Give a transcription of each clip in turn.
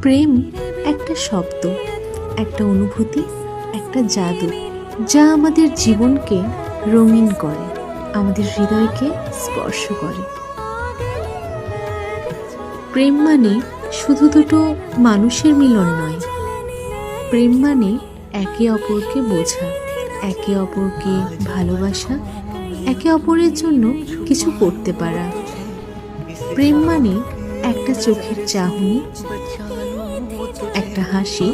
প্রেম একটা শব্দ, একটা অনুভূতি, একটা জাদু, যা আমাদের জীবনকে রঙিন করে, আমাদের হৃদয়কে স্পর্শ করে। প্রেম মানে শুধু দুটো মানুষের মিলন নয়, প্রেম মানে একে অপরকে বোঝা, একে অপরকে ভালোবাসা, একে অপরের জন্য কিছু করতে পারা। প্রেম মানে একটা চোখের চাহনি, একটা হাসি,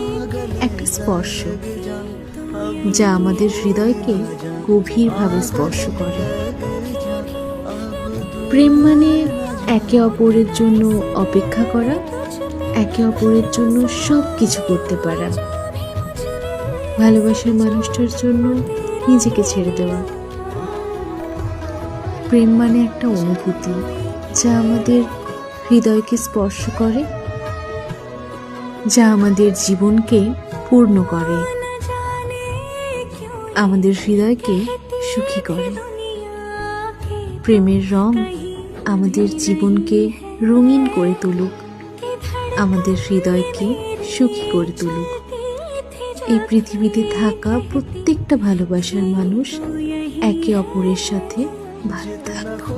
একটা স্পর্শ, যা আমাদের হৃদয়কে গভীরভাবে স্পর্শ করে। প্রেম মানে একে অপরের জন্য অপেক্ষা করা, একে অপরের জন্য সব কিছু করতে পারা, ভালোবাসার মানুষটার জন্য নিজেকে ছেড়ে দেওয়া। প্রেম মানে একটা অনুভূতি, যা আমাদের হৃদয়কে স্পর্শ করে, যা আমাদের জীবনকে পূর্ণ করে, আমাদের হৃদয়কে সুখী করে। প্রেমের রং আমাদের জীবনকে রঙিন করে তুলুক, আমাদের হৃদয়কে সুখী করে তুলুক। এই পৃথিবীতে থাকা প্রত্যেকটা ভালোবাসার মানুষ একে অপরের সাথে ভালো থাকুক।